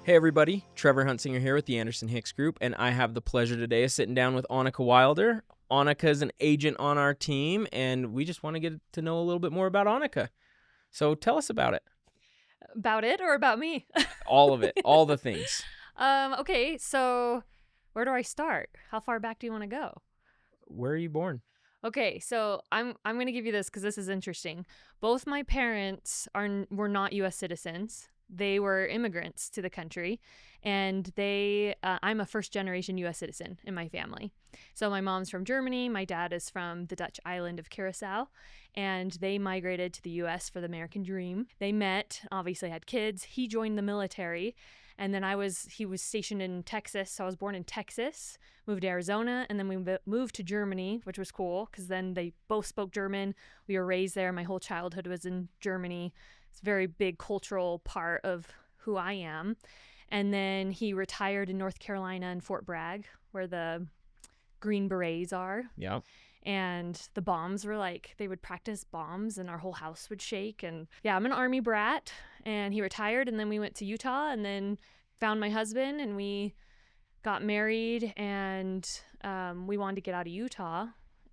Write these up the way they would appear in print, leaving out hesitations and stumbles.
Hey everybody, Trevor Huntsinger here with the Anderson Hicks Group, and I have the pleasure today of sitting down with Anike Wilder. Anike is an agent on our team, and we just want to get to know a little bit more about Anike. So tell us about it. About it or about me? All of it, all the things. Okay, so where do I start? How far back do you want to go? Where are you born? Okay, so I'm going to give you this because this is interesting. Both my parents were not U.S. citizens. They were immigrants to the country, and I'm a first-generation U.S. citizen in my family. So my mom's from Germany, my dad is from the Dutch island of Curacao, and they migrated to the U.S. for the American dream. They met, obviously had kids. He joined the military, and then he was stationed in Texas, so I was born in Texas, moved to Arizona, and then we moved to Germany, which was cool because then they both spoke German. We were raised there. My whole childhood was in Germany. It's a very big cultural part of who I am. And then he retired in North Carolina in Fort Bragg, where the Green Berets are. Yeah. And the bombs were they would practice bombs and our whole house would shake. And yeah, I'm an Army brat. And he retired, and then we went to Utah and then found my husband, and we got married, and we wanted to get out of Utah.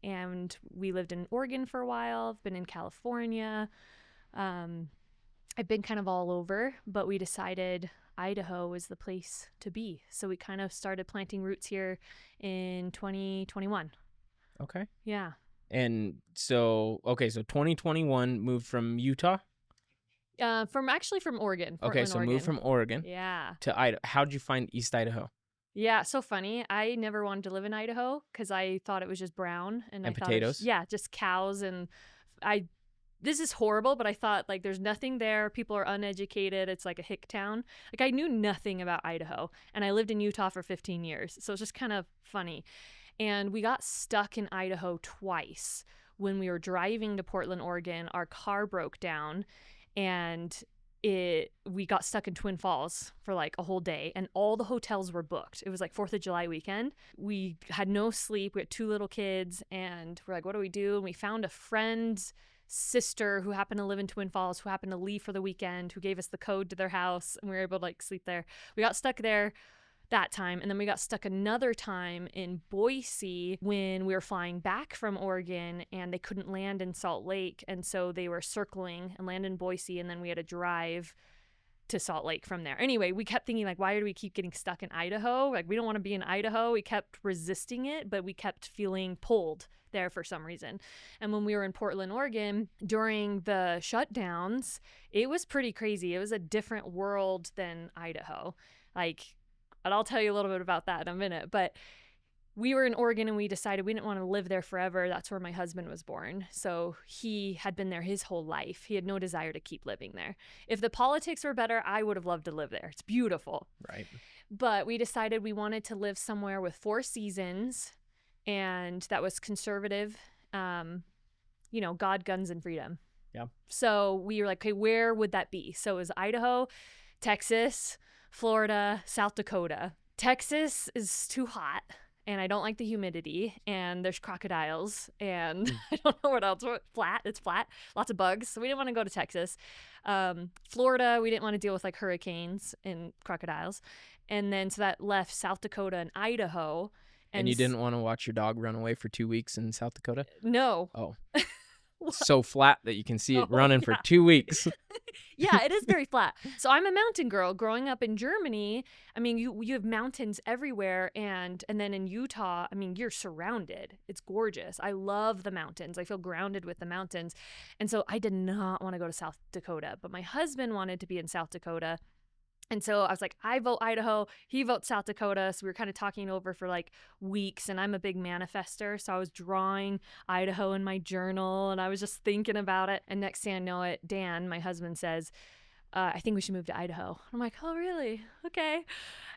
And we lived in Oregon for a while. I've been in California. I've been kind of all over, but we decided Idaho was the place to be. So we kind of started planting roots here in 2021. Okay. Yeah. And so 2021 moved from Utah? From Oregon. Okay, so Oregon. moved from Oregon Yeah. to Idaho. How'd you find East Idaho? Yeah, so funny. I never wanted to live in Idaho because I thought it was just brown. And I potatoes? Thought yeah, just cows. And this is horrible, but I thought there's nothing there. People are uneducated. It's like a hick town. I knew nothing about Idaho, and I lived in Utah for 15 years. So it's just kind of funny. And we got stuck in Idaho twice. When we were driving to Portland, Oregon, our car broke down, and we got stuck in Twin Falls for a whole day, and all the hotels were booked. It was 4th of July weekend. We had no sleep. We had 2 little kids, and we're like, what do we do? And we found a friend's sister who happened to live in Twin Falls, who happened to leave for the weekend, who gave us the code to their house, and we were able to sleep there. We got stuck there that time, and then we got stuck another time in Boise when we were flying back from Oregon, and they couldn't land in Salt Lake, and so they were circling and land in Boise, and then we had to drive to Salt Lake from there. Anyway, we kept thinking why do we keep getting stuck in Idaho? We don't want to be in Idaho. We kept resisting it, but we kept feeling pulled there for some reason. And when we were in Portland, Oregon, during the shutdowns, it was pretty crazy. It was a different world than Idaho. And I'll tell you a little bit about that in a minute, but we were in Oregon and we decided we didn't want to live there forever. That's where my husband was born. So he had been there his whole life. He had no desire to keep living there. If the politics were better, I would have loved to live there. It's beautiful. Right. But we decided we wanted to live somewhere with 4 seasons, and that was conservative, God, guns, and freedom. Yeah. So we were okay, where would that be? So it was Idaho, Texas, Florida, South Dakota. Texas is too hot, and I don't like the humidity, and there's crocodiles, and I don't know what else. It's flat, lots of bugs, so we didn't want to go to Texas. Florida, we didn't want to deal with hurricanes and crocodiles. And then so that left South Dakota and Idaho. And you didn't want to watch your dog run away for 2 weeks in South Dakota? No. Oh. So flat that you can see it running for 2 weeks. Yeah, it is very flat. So I'm a mountain girl. Growing up in Germany, you have mountains everywhere, and then in Utah, you're surrounded. It's gorgeous. I love the mountains. I feel grounded with the mountains. And so I did not want to go to South Dakota, but my husband wanted to be in South Dakota. And so I was like, I vote Idaho, he votes South Dakota. So we were kind of talking over for weeks, and I'm a big manifester. So I was drawing Idaho in my journal, and I was just thinking about it. And next thing I know it, Dan, my husband, says, I think we should move to Idaho. I'm like, oh, really? Okay.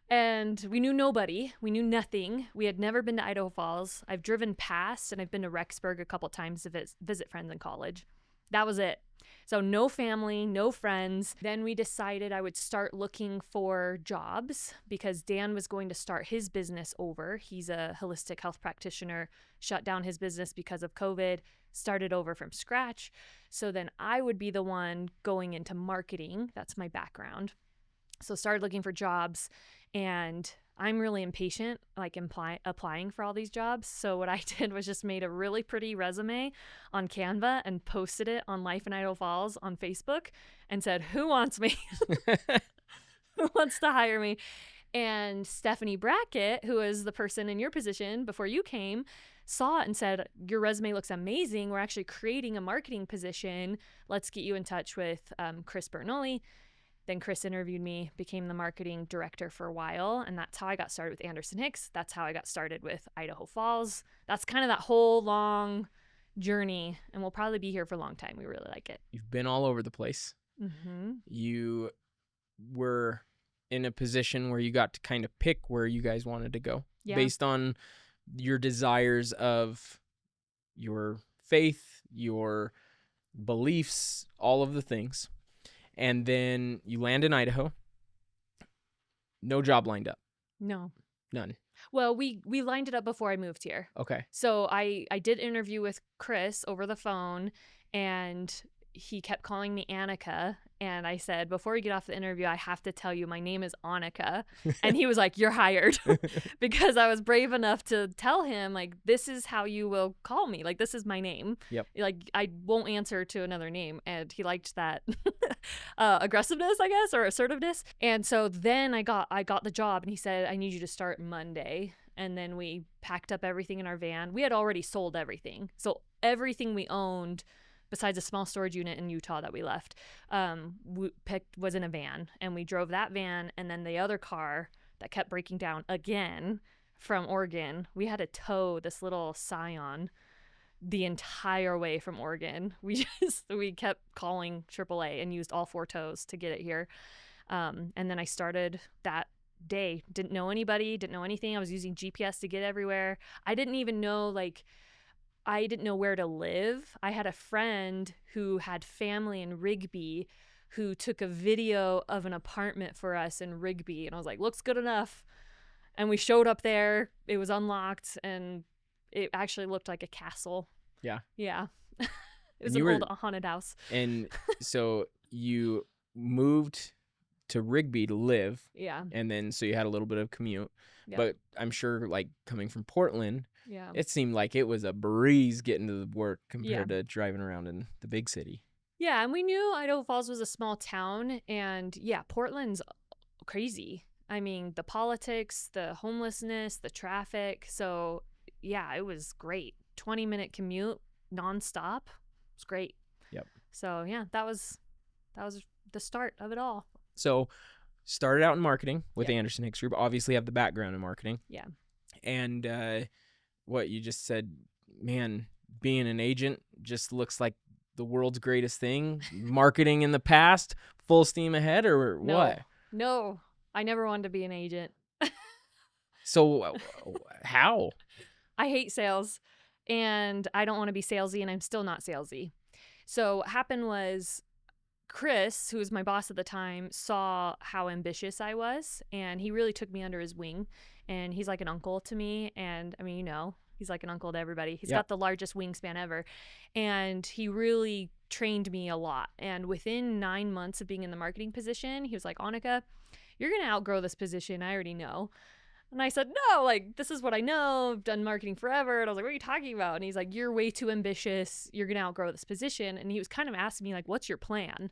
And we knew nobody. We knew nothing. We had never been to Idaho Falls. I've driven past, and I've been to Rexburg a couple times to visit friends in college. That was it. So no family, no friends. Then we decided I would start looking for jobs because Dan was going to start his business over. He's a holistic health practitioner, shut down his business because of COVID, started over from scratch. So then I would be the one going into marketing. That's my background. So started looking for jobs, and I'm really impatient, like applying for all these jobs. So what I did was just made a really pretty resume on Canva and posted it on Life in Idaho Falls on Facebook and said, who wants me? Who wants to hire me? And Stephanie Brackett, who is the person in your position before you came, saw it and said, your resume looks amazing. We're actually creating a marketing position. Let's get you in touch with Chris Bernoulli. Then Chris interviewed me, became the marketing director for a while, and that's how I got started with Anderson Hicks. That's how I got started with Idaho Falls. That's kind of that whole long journey, and we'll probably be here for a long time. We really like it. You've been all over the place. Mm-hmm. You were in a position where you got to kind of pick where you guys wanted to go based on your desires of your faith, your beliefs, all of the things. And then you land in Idaho. No job lined up. No. None. Well, we lined it up before I moved here. Okay. So I did interview with Chris over the phone, and he kept calling me Anike. And I said, before we get off the interview, I have to tell you my name is Anike. And he was like, you're hired. Because I was brave enough to tell him, like, this is how you will call me. Like, this is my name. Yep. Like, I won't answer to another name. And he liked that aggressiveness, I guess, or assertiveness. And so then I got the job, and he said, I need you to start Monday. And then we packed up everything in our van. We had already sold everything. So everything we owned, besides a small storage unit in Utah that we left, was in a van. And we drove that van, and then the other car that kept breaking down again from Oregon, we had to tow this little Scion the entire way from Oregon. We kept calling AAA and used all 4 tows to get it here. And then I started that day. Didn't know anybody, didn't know anything. I was using GPS to get everywhere. I didn't even know, I didn't know where to live. I had a friend who had family in Rigby who took a video of an apartment for us in Rigby. And I was like, looks good enough. And we showed up there. It was unlocked, and it actually looked like a castle. Yeah. Yeah. It was an old haunted house. And so you moved to Rigby to live. Yeah. And then so you had a little bit of commute. Yep. But I'm sure, like, coming from Portland, yeah, it seemed like it was a breeze getting to the work compared to driving around in the big city. Yeah, and we knew Idaho Falls was a small town, and yeah, Portland's crazy. I mean, the politics, the homelessness, the traffic. So yeah, it was great. 20-minute commute nonstop. It was great. Yep. So yeah, that was the start of it all. So started out in marketing with Anderson Hicks Group. Obviously have the background in marketing. Yeah. And what you just said, man, being an agent just looks like the world's greatest thing. Marketing in the past, full steam ahead, or what? No, I never wanted to be an agent. So how? I hate sales, and I don't want to be salesy, and I'm still not salesy. So what happened was Chris, who was my boss at the time, saw how ambitious I was, and he really took me under his wing. And he's like an uncle to me. And I mean, he's like an uncle to everybody. He's got the largest wingspan ever. And he really trained me a lot. And within 9 months of being in the marketing position, he was like, Anike, you're going to outgrow this position. I already know. And I said, no, like, this is what I know. I've done marketing forever. And I was like, what are you talking about? And he's like, you're way too ambitious. You're going to outgrow this position. And he was kind of asking me, like, what's your plan?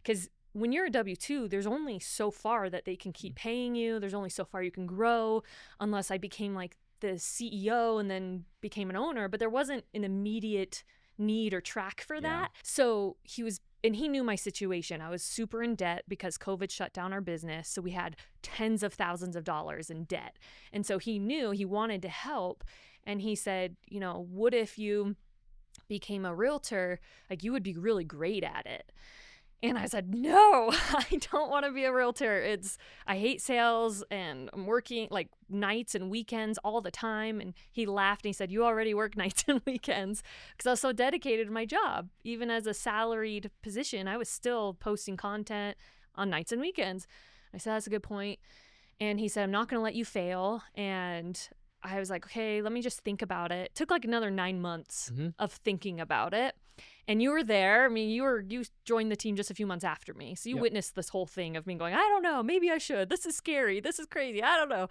Because when you're a W-2, there's only so far that they can keep paying you. There's only so far you can grow, unless I became like the CEO and then became an owner. But there wasn't an immediate need or track for that. So he knew my situation. I was super in debt because COVID shut down our business. So we had tens of thousands of dollars in debt. And so he knew he wanted to help. And he said, what if you became a realtor? Like, you would be really great at it. And I said, no, I don't want to be a realtor. I hate sales, and I'm working like nights and weekends all the time. And he laughed and he said, you already work nights and weekends, because I was so dedicated to my job. Even as a salaried position, I was still posting content on nights and weekends. I said, that's a good point. And he said, I'm not going to let you fail. And I was like, okay, let me just think about it. It took like another 9 months of thinking about it. And you were there. I mean, you joined the team just a few months after me. So you witnessed this whole thing of me going, I don't know, maybe I should. This is scary. This is crazy. I don't know.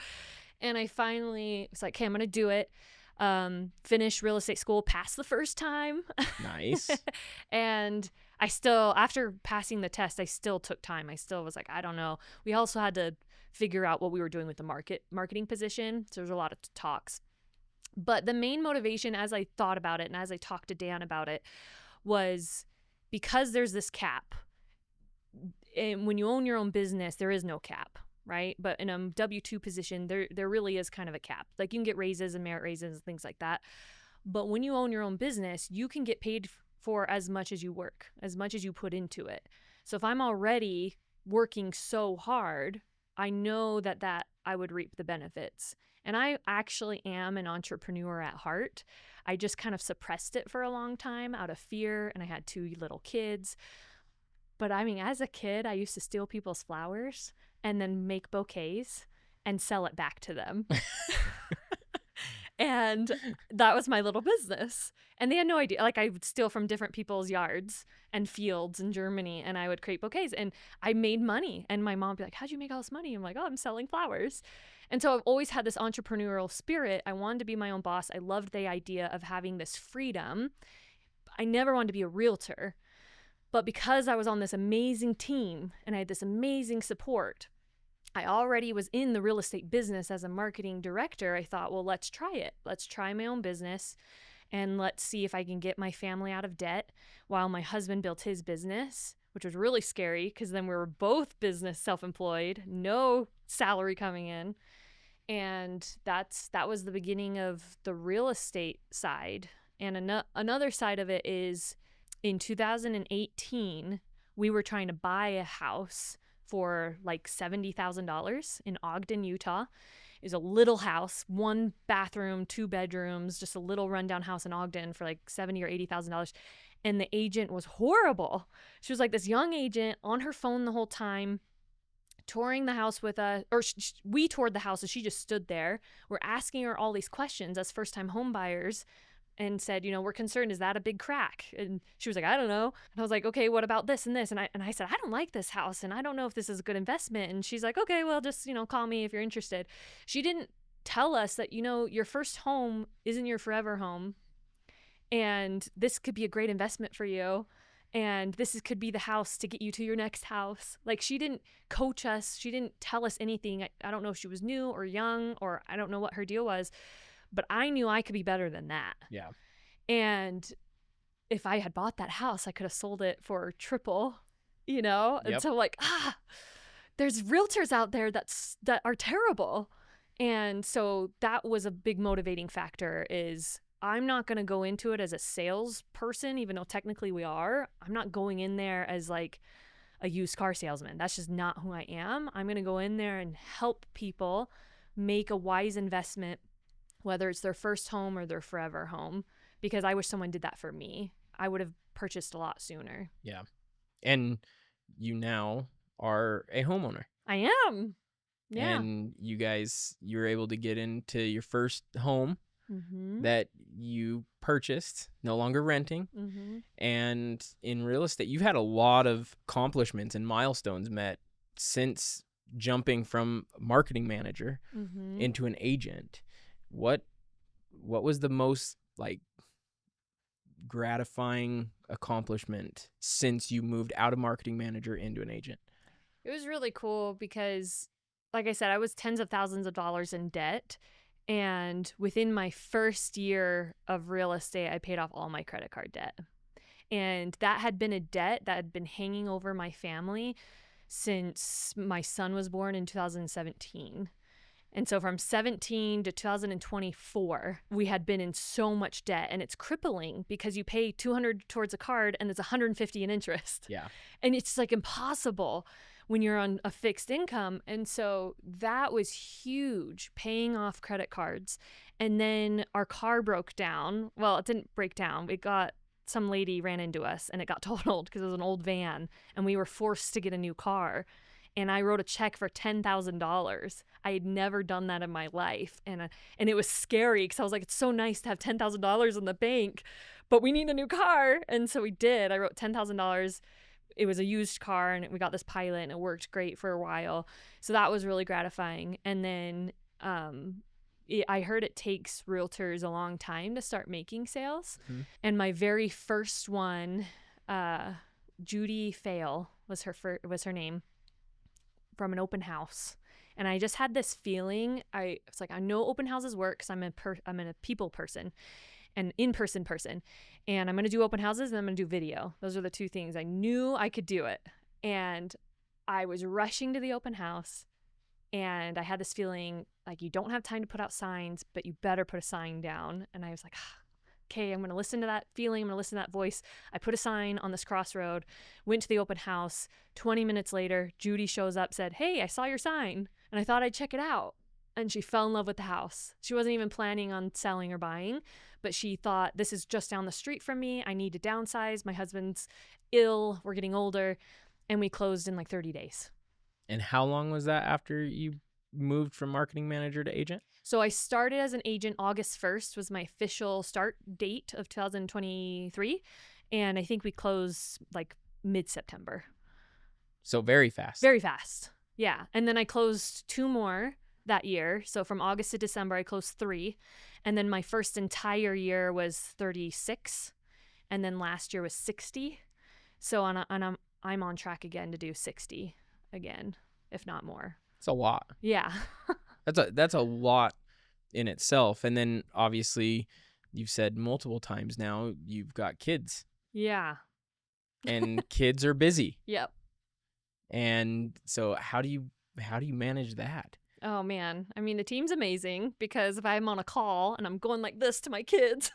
And I finally was like, okay, I'm going to do it. Finish real estate school, pass the first time. Nice. And I still, after passing the test, I still took time. I still was like, I don't know. We also had to figure out what we were doing with the marketing position. So there's a lot of talks. But the main motivation as I thought about it and as I talked to Dan about it was because there's this cap. And when you own your own business, there is no cap, right? But in a W-2 position, there really is kind of a cap. Like you can get raises and merit raises and things like that. But when you own your own business, you can get paid for as much as you work, as much as you put into it. So if I'm already working so hard, I know that I would reap the benefits. And I actually am an entrepreneur at heart. I just kind of suppressed it for a long time out of fear, and I had 2 little kids. But I mean, as a kid, I used to steal people's flowers and then make bouquets and sell it back to them. And that was my little business. And they had no idea. Like I would steal from different people's yards and fields in Germany, and I would create bouquets, and I made money. And my mom would be like, how'd you make all this money? I'm like, oh, I'm selling flowers. And so I've always had this entrepreneurial spirit. I wanted to be my own boss. I loved the idea of having this freedom. I never wanted to be a realtor. But because I was on this amazing team and I had this amazing support, I already was in the real estate business as a marketing director. I thought, well, let's try it. Let's try my own business and let's see if I can get my family out of debt while my husband built his business, which was really scary because then we were both business self-employed, no salary coming in. And that was the beginning of the real estate side. And another side of it is in 2018, we were trying to buy a house for like $70,000 in Ogden, Utah. It was a little house, 1 bathroom, 2 bedrooms, just a little rundown house in Ogden for like $70,000 or $80,000. And the agent was horrible. She was like this young agent on her phone the whole time, touring the house with us, or we toured the house and she just stood there. We're asking her all these questions as first-time home buyers and said, we're concerned, is that a big crack? And she was like, I don't know. And I was like, okay, what about this and this? And I said, I don't like this house and I don't know if this is a good investment. And she's like, okay, well, just, call me if you're interested. She didn't tell us that, your first home isn't your forever home. And this could be a great investment for you. And this could be the house to get you to your next house. Like she didn't coach us. She didn't tell us anything. I don't know if she was new or young, or I don't know what her deal was. But I knew I could be better than that. Yeah. And if I had bought that house, I could have sold it for triple, And Yep. so like, there's realtors out there that are terrible. And so that was a big motivating factor is I'm not going to go into it as a salesperson, even though technically we are. I'm not going in there as like a used car salesman. That's just not who I am. I'm going to go in there and help people make a wise investment, whether it's their first home or their forever home, because I wish someone did that for me. I would have purchased a lot sooner. Yeah. And you now are a homeowner. I am. Yeah. And you're able to get into your first home that you purchased, no longer renting. And in real estate, you've had a lot of accomplishments and milestones met since jumping from marketing manager into an agent. What was the most like gratifying accomplishment since you moved out of marketing manager into an agent? It was really cool because, like I said, I was tens of thousands of dollars in debt. And within my first year of real estate, I paid off all my credit card debt. And that had been a debt that had been hanging over my family since my son was born in 2017. And so from 17 to 2024, we had been in so much debt, and it's crippling because you pay $200 towards a card and it's $150 in interest. Yeah. And it's like impossible when you're on a fixed income. And so that was huge, paying off credit cards. And then our car broke down. Well, it didn't break down. Some lady ran into us and it got totaled because it was an old van and we were forced to get a new car. And I wrote a check for $10,000. I had never done that in my life. And it was scary because I was like, it's so nice to have $10,000 in the bank. but we need a new car. And so we did. I wrote $10,000. It was a used car, and we got this pilot, and it worked great for a while. So that was really gratifying. And then I heard it takes realtors a long time to start making sales. Mm-hmm. And my very first one, Judy Fail was her name, from an open house. And I just had this feeling. I was like, I know open houses work because I'm a people person, an in-person person, and I'm going to do open houses and I'm going to do video. Those are the two things. I knew I could do it. And I was rushing to the open house, and I had this feeling like, you don't have time to put out signs, but you better put a sign down. And I was like, okay, I'm going to listen to that feeling. I'm going to listen to that voice. I put a sign on this crossroad, went to the open house. 20 minutes later, Judy shows up, said, hey, I saw your sign and I thought I'd check it out. And she fell in love with the house. She wasn't even planning on selling or buying, but she thought, this is just down the street from me. I need to downsize. My husband's ill. We're getting older. And we closed in like 30 days. And how long was that after you moved from marketing manager to agent? So I started as an agent. August 1st was my official start date of 2023. And I think we closed like mid-September. So very fast. Very fast. Yeah. And then I closed 2 more that year. So from August to December, I closed 3. And then my first entire year was 36. And then last year was 60. So I'm on track again to do 60 again, if not more. It's a lot. Yeah. That's a lot in itself. And then obviously you've said multiple times now, you've got kids. Yeah. And kids are busy. Yep. And so how do you manage that? Oh man. I mean, the team's amazing, because if I'm on a call and I'm going like this to my kids,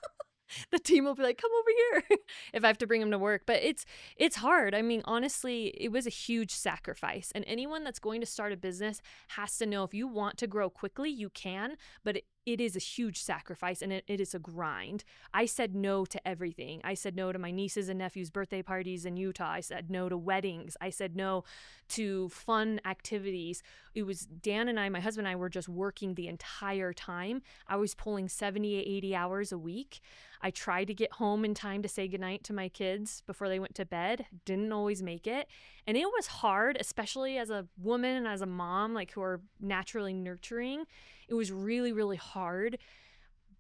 the team will be like, come over here if I have to bring them to work. But it's hard. I mean, honestly, it was a huge sacrifice. And anyone that's going to start a business has to know, if you want to grow quickly, you can, but it is a huge sacrifice, and it is a grind. I said no to everything. I said no to my nieces and nephews' birthday parties in Utah. I said no to weddings. I said no to fun activities. It was Dan and I, my husband and I, were just working the entire time. I was pulling 70, 80 hours a week. I tried to get home in time to say goodnight to my kids before they went to bed. Didn't always make it. And it was hard, especially as a woman and as a mom, like, who are naturally nurturing. It was really, really hard,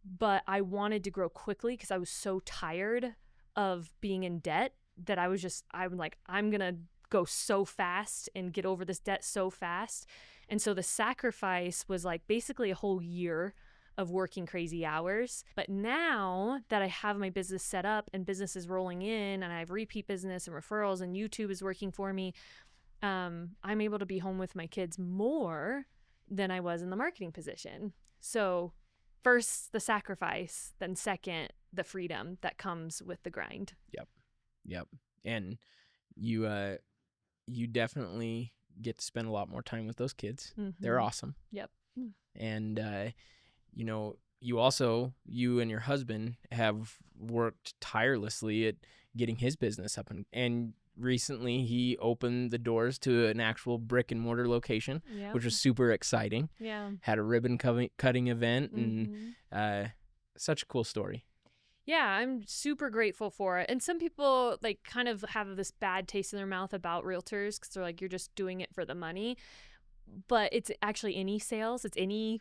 but I wanted to grow quickly because I was so tired of being in debt that I'm like, I'm going to go so fast and get over this debt so fast. And so the sacrifice was like basically a whole year of working crazy hours. But now that I have my business set up and business is rolling in, and I have repeat business and referrals, and YouTube is working for me, I'm able to be home with my kids more than I was in the marketing position. So first, the sacrifice, then second, the freedom that comes with the grind. Yep. And you definitely get to spend a lot more time with those kids. Mm-hmm. They're awesome. Yep. And you and your husband have worked tirelessly at getting his business up, and recently he opened the doors to an actual brick and mortar location, which was super exciting. Yeah. Had a ribbon cutting event, and such a cool story. Yeah, I'm super grateful for it. And some people like kind of have this bad taste in their mouth about realtors because they're like, you're just doing it for the money. But it's actually any sales. It's any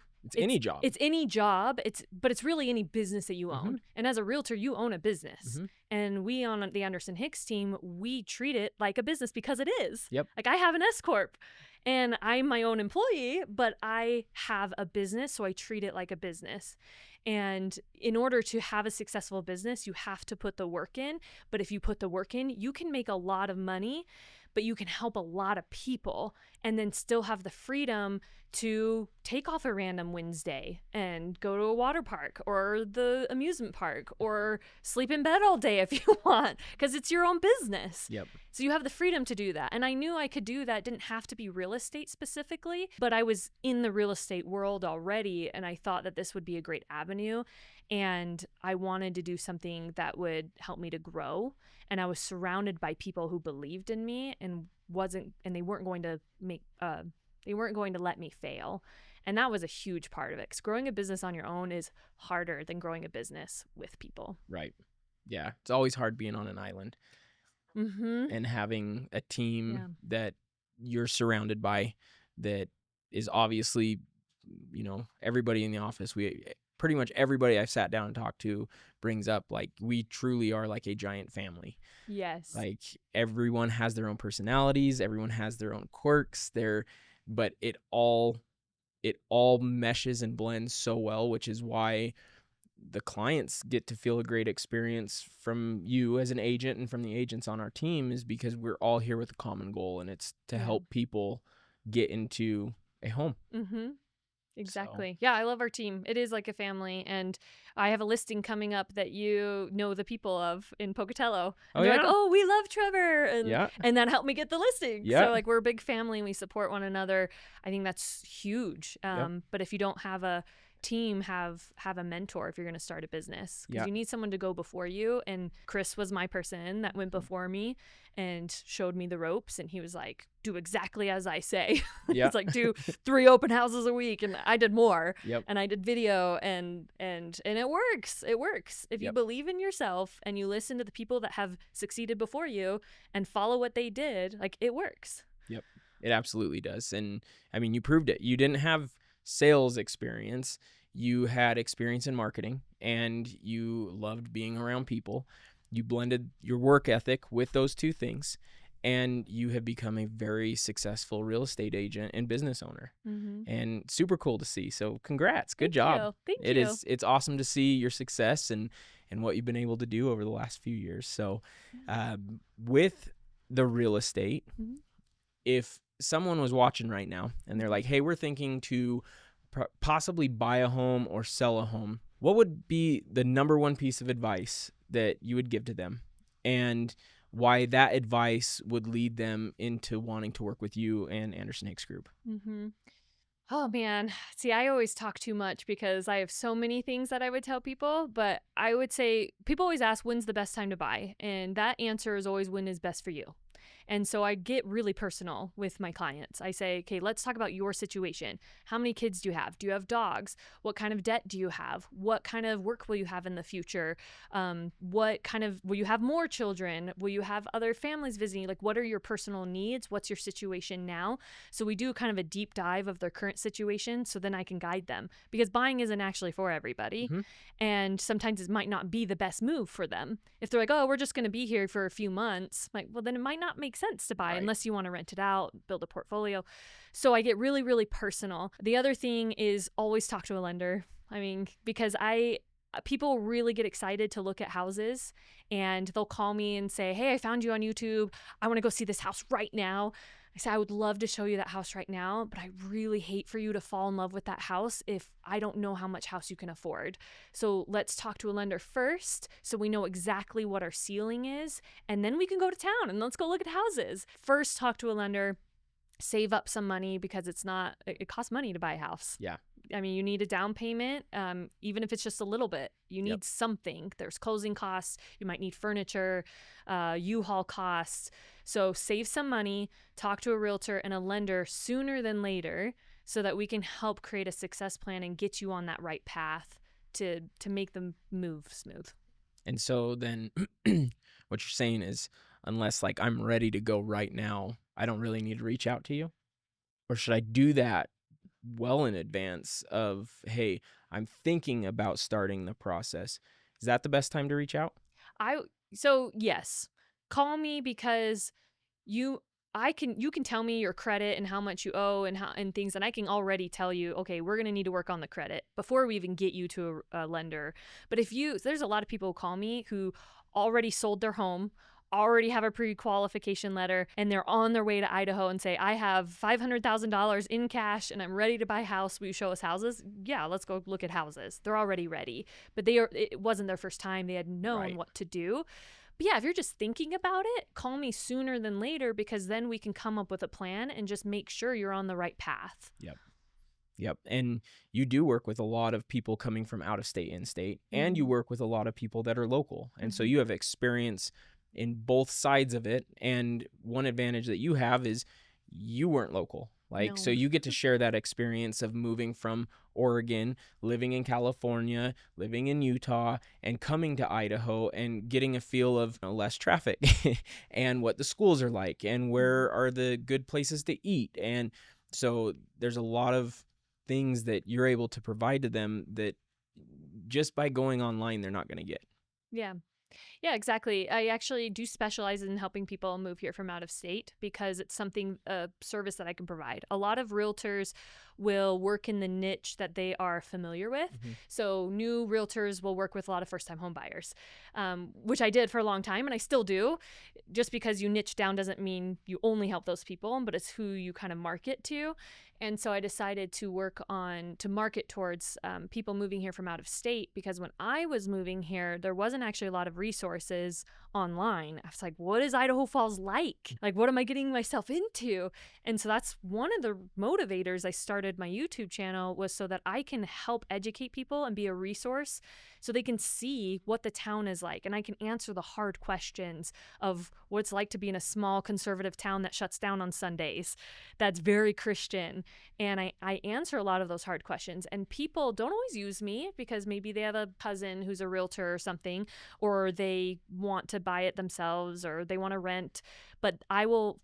job. It's any job. But it's really any business that you own. Mm-hmm. And as a realtor, you own a business. Mm-hmm. And we on the Anderson Hicks team, we treat it like a business because it is. Yep. Like, I have an S Corp and I'm my own employee, but I have a business, so I treat it like a business. And in order to have a successful business, you have to put the work in. But if you put the work in, you can make a lot of money, but you can help a lot of people and then still have the freedom to take off a random Wednesday and go to a water park or the amusement park or sleep in bed all day if you want, because it's your own business. Yep. So you have the freedom to do that. And I knew I could do that. It didn't have to be real estate specifically, but I was in the real estate world already, and I thought that this would be a great avenue. And I wanted to do something that would help me to grow. And I was surrounded by people who believed in me and they weren't going to let me fail. And that was a huge part of it, because growing a business on your own is harder than growing a business with people. Right. Yeah. It's always hard being on an island Mm-hmm. and having a team Yeah. that you're surrounded by that is obviously, everybody in the office. Pretty much everybody I've sat down and talked to brings up, like, we truly are like a giant family. Yes. Like, everyone has their own personalities, everyone has their own quirks, but it all meshes and blends so well, which is why the clients get to feel a great experience from you as an agent and from the agents on our team, is because we're all here with a common goal, and it's to Yeah. help people get into a home. Mm-hmm. So, Exactly. Yeah, I love our team. It is like a family, and I have a listing coming up that you know the people of in Pocatello. oh And they're like, yeah, "Oh, we love Trevor," and yeah, that helped me get the listing. Yeah. So like we're a big family and we support one another. I think that's huge. But if you don't have a team, have a mentor if you're going to start a business, because Yeah. you need someone to go before you. And Chris was my person that went before me and showed me the ropes, and he was like, do exactly as I say. Yeah. It's like, do 3 open houses a week, and I did more. Yep. And I did video, and it works. It works if you Yep. believe in yourself and you listen to the people that have succeeded before you and follow what they did. Like, it works. Yep. It absolutely does. And I mean, you proved it. You didn't have sales experience. You had experience in marketing, and you loved being around people. You blended your work ethic with those two things, and you have become a very successful real estate agent and business owner. Mm-hmm. And super cool to see. So congrats. Good Thank job. you. Thank It you. is. It's awesome to see your success and what you've been able to do over the last few years. So with the real estate, Mhm. if someone was watching right now and they're like, hey, we're thinking to possibly buy a home or sell a home, what would be the number one piece of advice that you would give to them, and why that advice would lead them into wanting to work with you and Anderson Hicks Group? Mm-hmm. Oh, man. See, I always talk too much because I have so many things that I would tell people, but I would say people always ask, when's the best time to buy? And that answer is always when is best for you. And so I get really personal with my clients. I say, okay, let's talk about your situation. How many kids do you have? Do you have dogs? What kind of debt do you have? What kind of work will you have in the future? Will you have more children? Will you have other families visiting? Like, what are your personal needs? What's your situation now? So we do kind of a deep dive of their current situation, so then I can guide them, because buying isn't actually for everybody. Mm-hmm. And sometimes it might not be the best move for them. If they're like, oh, we're just going to be here for a few months, like, well, then it might not make sense to buy, Right. unless you want to rent it out, build a portfolio. So I get really, really personal. The other thing is always talk to a lender. I mean, because people really get excited to look at houses, and they'll call me and say, hey, I found you on YouTube. I want to go see this house right now. I say, I would love to show you that house right now, but I really hate for you to fall in love with that house if I don't know how much house you can afford. So let's talk to a lender first, so we know exactly what our ceiling is, and then we can go to town and let's go look at houses. First, talk to a lender, save up some money, because it costs money to buy a house. Yeah. I mean, you need a down payment, even if it's just a little bit. You need Yep. something. There's closing costs. You might need furniture, U-Haul costs. So save some money, talk to a realtor and a lender sooner than later, so that we can help create a success plan and get you on that right path to make the move smooth. And so then what you're saying is, unless like I'm ready to go right now, I don't really need to reach out to you? Or should I do that well in advance of, hey, I'm thinking about starting the process? Is that the best time to reach out? So yes, call me, because you can tell me your credit and how much you owe and things, and I can already tell you, okay, we're going to need to work on the credit before we even get you to a lender. But there's a lot of people who call me who already sold their home, already have a pre-qualification letter, and they're on their way to Idaho and say, I have $500,000 in cash and I'm ready to buy a house. Will you show us houses? Yeah, let's go look at houses. They're already ready, but it wasn't their first time. They had known Right. what to do. But yeah, if you're just thinking about it, call me sooner than later, because then we can come up with a plan and just make sure you're on the right path. Yep. And you do work with a lot of people coming from out of state, in state, and you work with a lot of people that are local. And so you have experience in both sides of it. And one advantage that you have is you weren't local. Like, so No. you get to share that experience of moving from Oregon, living in California, living in Utah, and coming to Idaho and getting a feel of less traffic and what the schools are like and where are the good places to eat. And so there's a lot of things that you're able to provide to them that just by going online, they're not going to get. Yeah. Yeah, exactly. I actually do specialize in helping people move here from out of state because it's a service that I can provide. A lot of realtors will work in the niche that they are familiar with. So new realtors will work with a lot of first-time home buyers, which I did for a long time and I still do. Just because you niche down doesn't mean you only help those people, but it's who you kind of market to. And so I decided to market towards people moving here from out of state because when I was moving here, there wasn't actually a lot of resources online. I was like, what is Idaho Falls like? Like, what am I getting myself into? And so that's one of the motivators I started my YouTube channel was so that I can help educate people and be a resource so they can see what the town is like. And I can answer the hard questions of what it's like to be in a small conservative town that shuts down on Sundays. That's very Christian. And I answer a lot of those hard questions. And people don't always use me because maybe they have a cousin who's a realtor or something, or they want to buy it themselves, or they want to rent. But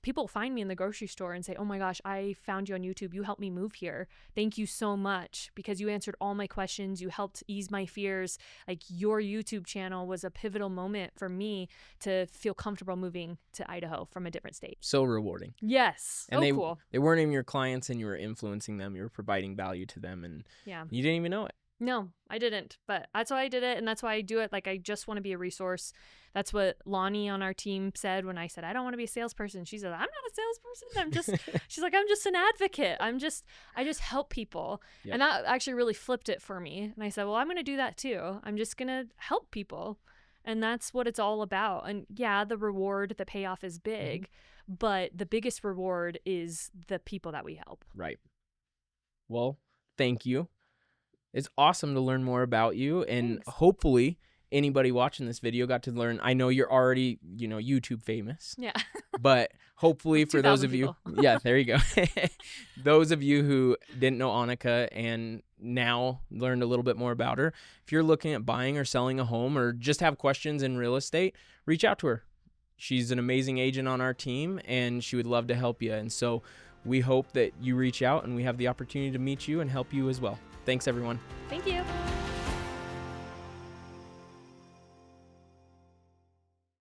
people find me in the grocery store and say, oh my gosh, I found you on YouTube. You helped me move here. Thank you so much because you answered all my questions. You helped ease my fears. Like your YouTube channel was a pivotal moment for me to feel comfortable moving to Idaho from a different state. So rewarding. Yes. And Cool. They weren't even your clients and you were influencing them. You were providing value to them and you didn't even know it. No, I didn't. But that's why I did it. And that's why I do it. Like, I just want to be a resource. That's what Lonnie on our team said when I said, I don't want to be a salesperson. She said, I'm not a salesperson. She's like, I'm just an advocate. I just help people. Yep. And that actually really flipped it for me. And I said, well, I'm going to do that too. I'm just going to help people. And that's what it's all about. And yeah, the reward, the payoff is big, but the biggest reward is the people that we help. Right. Well, thank you. It's awesome to learn more about you, and Thanks. Hopefully anybody watching this video got to learn. I know you're already, YouTube famous. Yeah. But hopefully for those of you, yeah, there you go. Those of you who didn't know Anike and now learned a little bit more about her, if you're looking at buying or selling a home or just have questions in real estate, reach out to her. She's an amazing agent on our team and she would love to help you. And so we hope that you reach out and we have the opportunity to meet you and help you as well. Thanks, everyone. Thank you.